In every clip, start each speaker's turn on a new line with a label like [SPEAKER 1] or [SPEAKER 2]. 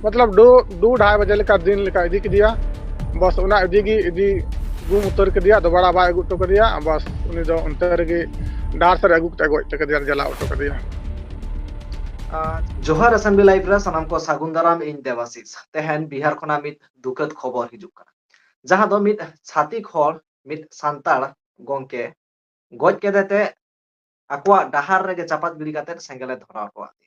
[SPEAKER 1] मतलब दो ढाई बजे लेका दिन लेका इदी किदिया बस उना इदी गुम उतर किदिया दोबारा बाय अगु तो किदिया बस उनी दो उनते रेगे डार सर अगु कते गोज तक जला उतो किदिया
[SPEAKER 2] जोहार असेंबली लाइव रे सनाम को सागुन दाराम इन देवाशीष तेहन बिहार खना मित दुखद खबर हिजुक कना जहां दो मित छातिक हर मित सांताड़ गोंके गोज केदेते आकुआ डाहार रेगे चापात गिड़ी काते सेंगेले धराव को आती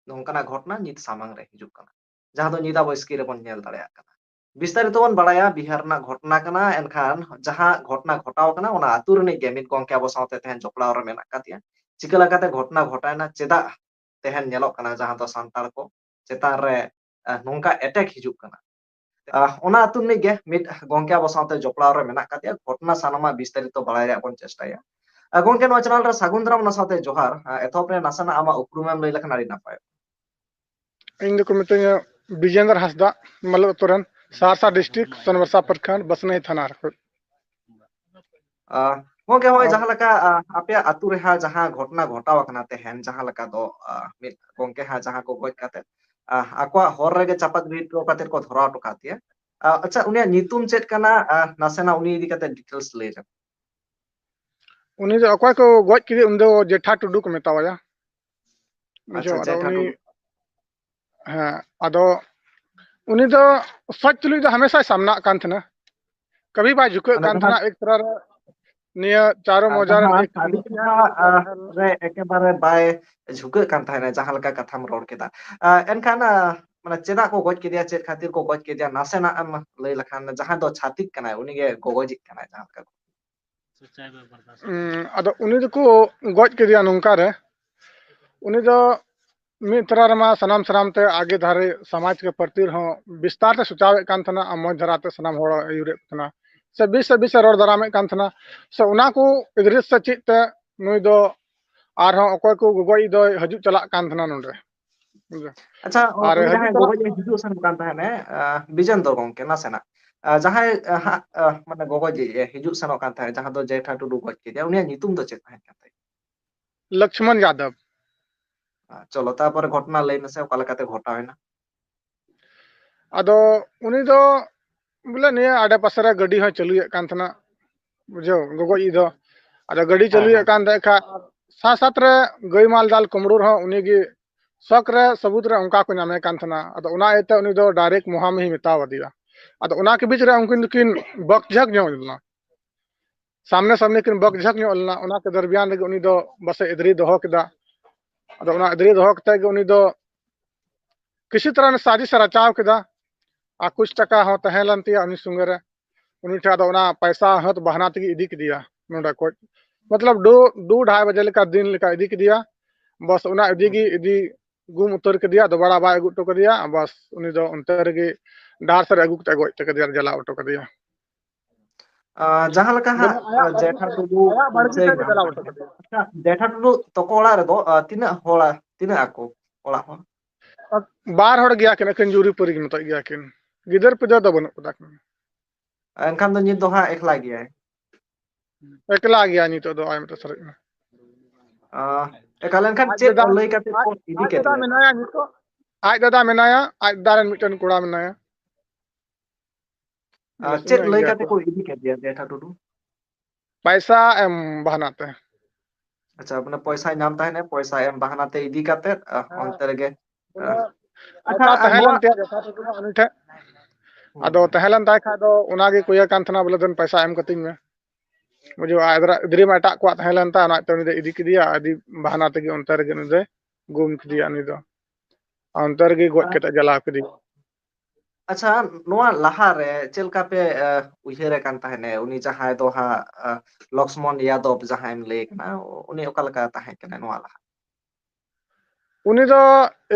[SPEAKER 2] नोंकाना घटना नित सामांग रे हिजुक कना जहां दो निदा बस्की रे बन नेल दाड़ेया कना विस्तारित बन बड़ाया बिहार ना घटना कना एनखान जहां घटना घटाव कना ओना आतु रे गे मित गोंके अबो सावते तेहन जपड़ाव रे मेना कातिया चिका लगाते घटना घटायना चेदा तेहन नेलोक कना जहां दो सांताड़ को चेतान रे नोंका अटैक हिजुक कना ओना आतु रे गे मित गोंके अबो सावते जपड़ाव रे मेना कातिया घटना सानामा विस्तारित बड़ाय रे बन चेष्टाया गोंके नो चैनल रे सागुन दाराम ना सावते जोहार एथोप रे नासना आमा उपरुमेम लई लखन आड़ी नापाय
[SPEAKER 1] इन को मितኛ विजेंद्र हंसदा मल्ल तुरन सहरसा डिस्ट्रिक्ट सोनवर्षा प्रखंड बसनई थाना
[SPEAKER 2] गोंके होय जहां लका आपे आतु रे हा जहां घटना घटाव कना तेहन जहां लका दो मित गोंके हा जहां को गोज काते आकुआ हर रेगे चापात गिड़ी तो काते को धराव तो कातिया अच्छा उनिया नितुम चेत कना नासेना उनी इदी काते डिटेल्स लई रे
[SPEAKER 1] उनी जो अकय को गोज किदि उन दो जेठा टुडू को मेतावया
[SPEAKER 2] अच्छा
[SPEAKER 1] बुझो अदो
[SPEAKER 2] जेठा
[SPEAKER 1] उनी
[SPEAKER 2] टुडू
[SPEAKER 1] हाँ अदो उनी दो सच तुलुई दो हमेशा सामना कान थना कभी बाय झुकत
[SPEAKER 2] माने
[SPEAKER 1] कान
[SPEAKER 2] जहां
[SPEAKER 1] थना एक तरह रे निया चारो मौजारन
[SPEAKER 2] जहां
[SPEAKER 1] एक
[SPEAKER 2] साड़ी
[SPEAKER 1] मुखिया
[SPEAKER 2] रे एके बारे बाय झुकत कान थाने जहां लका कथाम रोड केदा एनखान माने चेदा को गोज केदिया चेद खातिर को गोज केदिया नासेना एम लई लखान जहां दो छातिक कनाय उनी गे गोगोजिक कनाय जहां लका
[SPEAKER 1] अदो उनी दो को गोज केदिया नोंका रे उनी दो मिद तरह रमा सनाम सनाम ते आगे धारे समाज के प्रति हो विस्तार ते सुचावे कान थना मज धराते सनाम होड़ आयुरे थना से बीस रोड दरामे कान थना से उना को इदरिस से चित ते नुई दो आर हो अकोय को गोगोई दो हजू चला कान थना नोंडे
[SPEAKER 2] अच्छा
[SPEAKER 1] और
[SPEAKER 2] उनी
[SPEAKER 1] हजू
[SPEAKER 2] जहां
[SPEAKER 1] चला
[SPEAKER 2] गोगोज हिजुग सन कान थाने बिजेंद्र गोंके नासेना जहां माने गोगोज हिजुग सनोक कान थाने जहां दो जेठा टुडू गोज केदिया उनिया नितुम दो चेत थाहे कान थाय
[SPEAKER 1] लक्ष्मण यादव
[SPEAKER 2] चलो तापर घटना लई मेसे ओका लकाते घटावेना
[SPEAKER 1] अदो उनी दो बोले निया आडे पासरे गाड़ी हो चलुए कान थना बुझो गोगोई दो अदो गाड़ी
[SPEAKER 2] हाँ
[SPEAKER 1] चलुए
[SPEAKER 2] हाँ
[SPEAKER 1] कान देखा साथ साथ रे गई माल दाल कुमड़ू हो उनी गे शक रे सबूत रे उनका को नामे कान थना अदो उना एते उनी दो डायरेक्ट मुहाम ही मेताव दिया अदो उना के बीच रे उनकिन दुकिन बकझक ᱧᱚᱜ लना सामने सामने किन बकझक ᱧᱚᱜ लना उना के दरमियान रे उनी दो बस इधरी दोहो केदा अदो उना इधरी दोहो कते गे उनी दो किसी तरह ने साजिश रचाव केदा आ कुछ टका हो तहेलन तिया उनी संगे रे उनी ठा दो उना पैसा हत बहाना तगी इदी किदिया नोडा को मतलब दो ढाई बजे लेका दिन लेका इदी किदिया बस उना इदी गुम उतर किदिया दोबारा बाय अगु तो किदिया बस उनी दो उनते रेगे डार सर अगु कते गोज तक दिया जला उतो किदिया
[SPEAKER 2] जहां लका हा
[SPEAKER 1] बोले
[SPEAKER 2] जेठा टुडू
[SPEAKER 1] आया बाड़गी
[SPEAKER 2] से
[SPEAKER 1] ते
[SPEAKER 2] नाम
[SPEAKER 1] जला उतो
[SPEAKER 2] ताहे
[SPEAKER 1] किदिया
[SPEAKER 2] अच्छा जेठा टुडू तको ओड़ा रे दो तिना होड़ा तिना आको ओड़ा हो
[SPEAKER 1] बार हड़ गया किन अकिन जूरी पुरी मत गया किन गिदर पिदर दो बनु पदा
[SPEAKER 2] एनखान दो नित दो हा एकला गिया
[SPEAKER 1] एकला गया नी तो दो आय मत सर
[SPEAKER 2] एकाल एनखान
[SPEAKER 1] आज
[SPEAKER 2] चेद
[SPEAKER 1] दादा
[SPEAKER 2] लई काते को इदी
[SPEAKER 1] आज दादा
[SPEAKER 2] केदिया
[SPEAKER 1] मेनाया नितो आज दादा मेनाया आज दारन मिटन कुड़ा मेनाया बस
[SPEAKER 2] चेद
[SPEAKER 1] उन्हें
[SPEAKER 2] लई
[SPEAKER 1] गया
[SPEAKER 2] काते को इदी केदिया जेठा टुडू
[SPEAKER 1] पैसा एम बहनाते
[SPEAKER 2] अच्छा अपने पैसा नाम ताहे ने पैसा एम बहाना ते इदी काते अंतर गे
[SPEAKER 1] बोले
[SPEAKER 2] अच्छा
[SPEAKER 1] पैसा
[SPEAKER 2] नोआ
[SPEAKER 1] तहेलन ते जता तो उनी ठे अदो तहेलन ताय खा दो उनागे कुया कान थना बोले दन पैसा एम कतिन में मुझे आदरा इधरी में एटा को तहेलन ता ना तो इदी किदिया आदि बहाना तगी अंतर गे ने गुम किदिया नि दो अंतर गे गोज केते जला किदिया
[SPEAKER 2] अच्छा नोआ लहा रे चेलका पे उइहेरे कान ताहेने उनी जहां दो हा लक्ष्मण यादव जहां एम लई कना उनी ओका लका ताहे कना नोआ लहा
[SPEAKER 1] उनी दो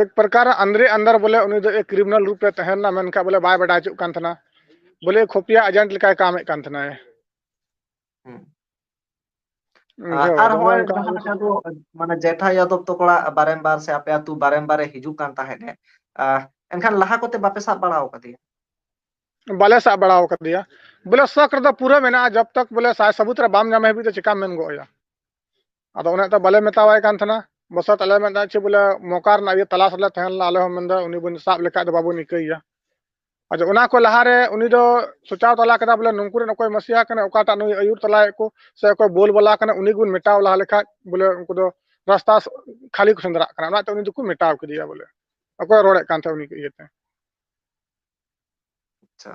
[SPEAKER 1] एक प्रकार अंदरे अंदर बोले उनी दो एक क्रिमिनल रूप पे तहना मेनका बोले बाय बडा चुक कान थना बोले खुफिया एजेंट लेका काम ए कान थना जो
[SPEAKER 2] आर
[SPEAKER 1] अदो
[SPEAKER 2] होय
[SPEAKER 1] उनका
[SPEAKER 2] जहां लका दो माने जेठा यादव तो कोड़ा बारंबार से आपे आतु बारंबार हिजु कान ताहेने एनखान लहा कोते बापे साब बड़ाव कदिया
[SPEAKER 1] बाले सा बड़ा कर दिया बोले शक दो पूरा मेना जब तक बोले साय सबूत रे बाम जामे भी तो चिका मेन गोया अदो उना तो बाले मेतावाय कान थना बसत आले में चे बोले मौका ना ये तलाश ले तहन आले हम मंदा उनी बन साब लेखा दो बाबू निकैया अच्छा उना को लहारे उनी दो सोचाव तला कदा बोले नुंकुर न कोई मसिया कने ओकाटा नुई अयुर तला को से कोई बोल बोला कने उनी गुन मेटाव लहा लेखा बोले उनको दो रास्ता खाली को संदरा कना ना तो उनी दुकु मेटाव कदिया बोले अको रोड़े कान थे उनी के इयते
[SPEAKER 2] अच्छा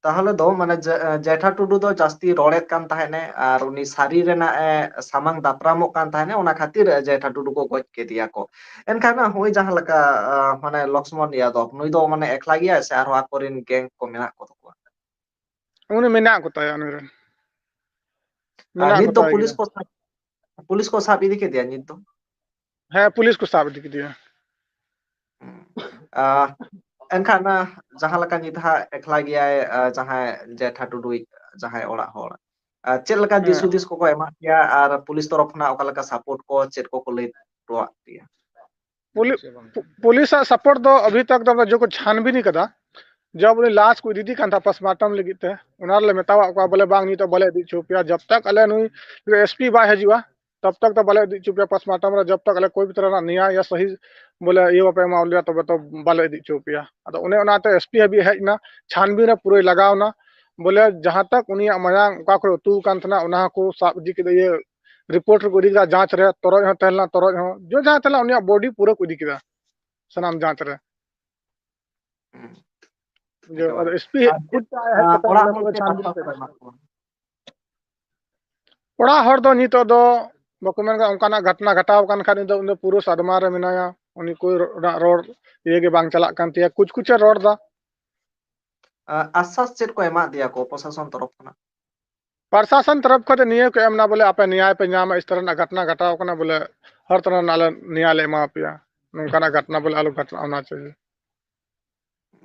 [SPEAKER 2] ताहले दो माने जेठा टुडू दो जास्ती रोड़ेत कान ताहेने और उनी सारी रेना सामांग दापरामोक कान ताहेने ओना खातिर जेठा टुडू को गज के दिया को एनखान होई जहां लका माने लक्ष्मण यादव नुई दो माने एकला गया से आरो आकोरिन गैंग को मेना को तको
[SPEAKER 1] उनी मेना को ताया उनी रन मेना
[SPEAKER 2] नित
[SPEAKER 1] को
[SPEAKER 2] दो
[SPEAKER 1] ताया गिया
[SPEAKER 2] पुलिस को साब इदी के दिया नित दो
[SPEAKER 1] है पुलिस को साब दी दिया
[SPEAKER 2] एनखान जहां लका निधा एकला गया जहां जेठा टुडू जहां ओड़ा होड़ चेद लका दिसुदिस को एमा दिया और पुलिस तरफ ना ओका लका सपोर्ट को चेद को ले टोआ दिया
[SPEAKER 1] पुलिस सपोर्ट दो अभी तक दो जो को छानबीन नहीं कदा जब उन्हें लाश को दीदी कांथा पोस्टमार्टम लगी थे उनार मेतावा को बोले बांग नहीं तो बोले दी चुपिया जब तक अले नुई एसपी बाय हजुआ तब तक तो बोले दी चुपिया पोस्टमार्टम रे जब तक अले कोई भी तरह ना न्याय या सही बोले ये पे मामला तो बोले दी चुपिया अदो उन्हें उनाते एसपी अभी हेजना छानबीन पूरे लगावना बोले जहां तक उनिया मयांग का को तू कांथना उना को साब दी के ये रिपोर्ट को दी जांच रे तोरज हो तहला तोरज हो जो जहां तहला उनिया बॉडी पूरा को दी के सनाम जांच रे जो और एसपी खुद है ओड़ा हर दो नितो दो बको मेन उनकाना घटना घटाव कान खान दो उन पूरा सदमा रे मिनाया उनी कोई रोड ये के बांग चला कान तिया कुछ कुछ रोड दा
[SPEAKER 2] आश्वास चेद को एमा दिया को प्रशासन तरफ ना
[SPEAKER 1] प्रशासन तरफ को निये को एमना बोले आपे न्याय पे नाम इस तरह घटना घटाव कना बोले हर तरह नाले न्याय ले मा पिया उनकाना घटना बोले आलू घटना होना चाहिए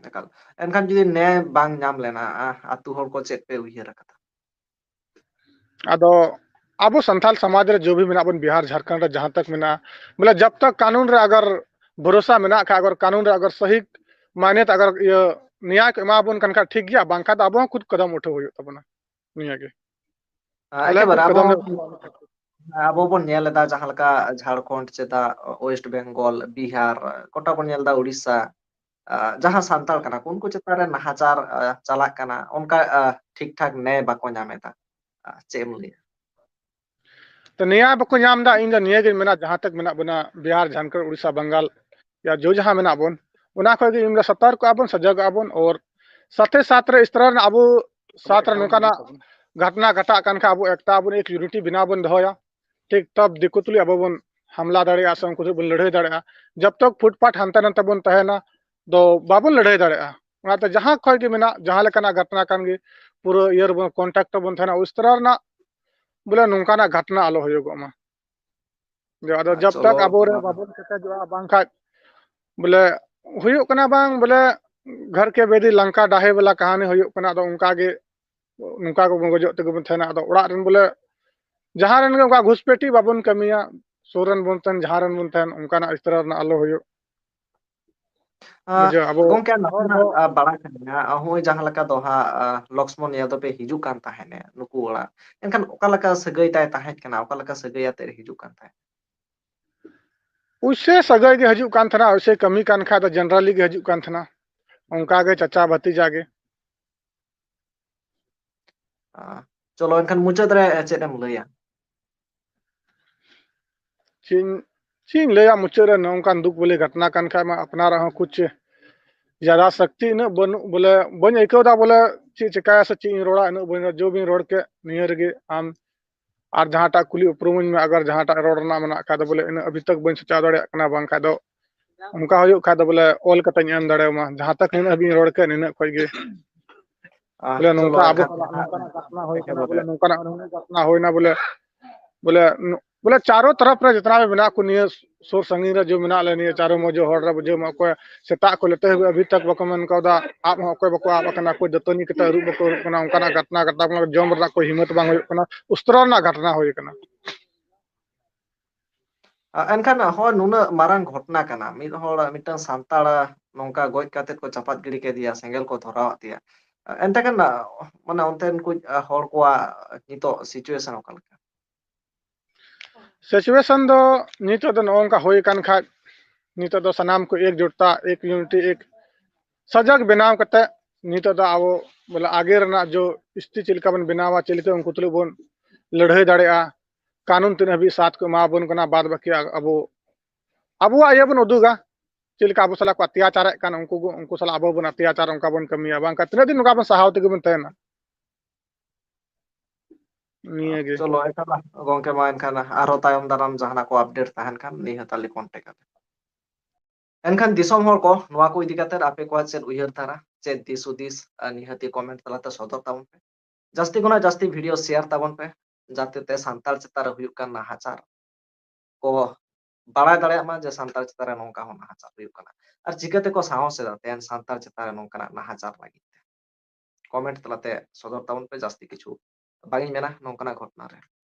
[SPEAKER 2] एकल एनखान जुदी न्याय बांग नाम लेना आतु हर को चेद पे उहियर कथा
[SPEAKER 1] अदो अब संथाल समाज रे जो भी मेना बन बिहार झारखंड रे जहां तक मेना बोले जब तक कानून रे अगर भरोसा मेना का अगर कानून रे अगर सही माने अगर ये न्याय के एमा बन कनका ठीक गया बांका अब खुद कदम उठो होयो तबना निया के
[SPEAKER 2] एके बार अब बन नेल दा जहां लका झारखंड चेदा वेस्ट बंगाल बिहार कोटा बन नेल दा उड़ीसा जहां सांताल कना उनको चेता रे नाहाचार चला कना उनका ठीक ठाक न्याय बाको नामेता चेम लिया
[SPEAKER 1] तो न्याय बको नाम दा इन निया के मेना जहां तक मेना बना बिहार झारखंड उड़ीसा बंगाल या जो जहां मेना बन उना को इन सतर्क आबन सजग आबन और साथे साथ रे इस तरह अब साथ रे नोकाना घटना घटा कान का अब एकता अब एक यूनिटी बिना बन दहोया ठीक तब दिक्कत तुली अब बन हमला दाड़े आ संग कुछ बन लड़ाई दाड़े जब तक फुटपाथ हंता नंता बन तहना दो बाबन लड़ाई दाड़े उना तो जहां खय के मेना जहां लेकाना घटना कान गे पूरा ईयर बन कांटेक्ट बन तहना उस तरह ना बोले नोकाना घटना आलो होयोगमा जो अदो जब तक अब रे बाबन केटा जो बांखा बोले हुयुक कना बांग बोले घर के बेदी लंका डाहे वाला कहानी हुयुक कना दो उनका गे नुका को गजो ते बन थना दो उड़ा रन बोले जहां रन उनका घुसपेटी बाबन कमिया सोरन बन तन जहां रन बन तन उनका ना इस तरह ना आलो हुयुक जो अब
[SPEAKER 2] गोंके ना बड़ा कना होय जहां लका दोहा लक्ष्मण यादव पे हिजु कान ताहेने नुकु ओड़ा एनखान ओका लका सगै ताय ताहेत कना ओका लका सगै आते हिजु कान ताहे
[SPEAKER 1] उससे सगै के हजू कान थना उससे कमी कान खा तो जनरली के हजू कान थना उनका के चाचा भतीजा के
[SPEAKER 2] चलो एनखान मुचाद रे चेदम लैया
[SPEAKER 1] चीन चीन ले मुचाद रे नौकान दुख बोले घटना कान खा में अपना रहा कुछ ज्यादा शक्ति न बन बोले बन एकदा बोले ची चिकाया से ची रोड़ा न बन जो भी रोड के नियर के आम और जहांटा कुली उपरुम में अगर जहांटा रोड ना मना का बोले इन अभी तक बन सचा दड़े कना बांग का दो उनका हुयो खा दो बोले ऑल कतन एम दड़े मा जहां तक इन अभी रोड के निन खय गे बोले नौका अब घटना होय कना बोले नौका घटना होय ना बोले बोले बोले चारों तरफ रे जितना भी बिना को निये सोर संगी रे जो मिना ले निये चारों मौजो हड़ रे बुझे म को सेता को लेते हुए अभी तक बकमन कौदा आप हो कोई बको आप कना कोई दतनी के रूप बको कना उनका घटना घटना जम रा कोई हिम्मत बांग होय कना उस तरह ना घटना होय कना
[SPEAKER 2] एनखान हो नुना मारंग घटना कना मिद होड़ मिटन सांताड़ नौका गज काते को चपात गिरी के दिया सेंगल को धराव दिया एंता कन माने उनतेन को होड़ को नितो सिचुएशन ओका
[SPEAKER 1] सिचुएशन दो नितो दो नोंका होई कान खा नितो दो सनाम को एकजुटता एक यूनिटी एक सजग बनाव कते नितो दो आवो बोला आगे रना जो स्थिति चिलका बन बनावा चिलके उनको तुलु बोन लड़ाई दाड़ेआ कानून तीन हबी साथ को मा बन कना बाद बाकी अबो अबुआ ये बन उदुगा चिलका अबो सला को अत्याचार कान उनको सला अबो बन अत्याचार उनका बन कमिया बांका तीन दिन उनका बन सहाव तक बन तहना निये गे
[SPEAKER 2] चलो एखाना गोंके मा एनखान आरो तायम दाराम जहाना को अपडेट तहन खान निहताली कांटेक्ट एनखान दिसोम हर को नोआ को इदी काते आपे को चेद उयहर तारा चेद दिस उदिस निहती कमेंट तलाते सदर ताबन पे जास्ती गुना जास्ती वीडियो शेयर ताबन पे जाते ते सांताल चितार हुयुक कान नाहाचार को बाड़ाय दाड़े मा जे सांताल चितार नोंका हो नाहाचार हुयुक काना और चिकाते को साहस से तेन सांताल चितार नोंका नाहाचार लागित कमेंट तलाते सदर ताबन पे जास्ती किछु बागिन मेना नोंका घटना रे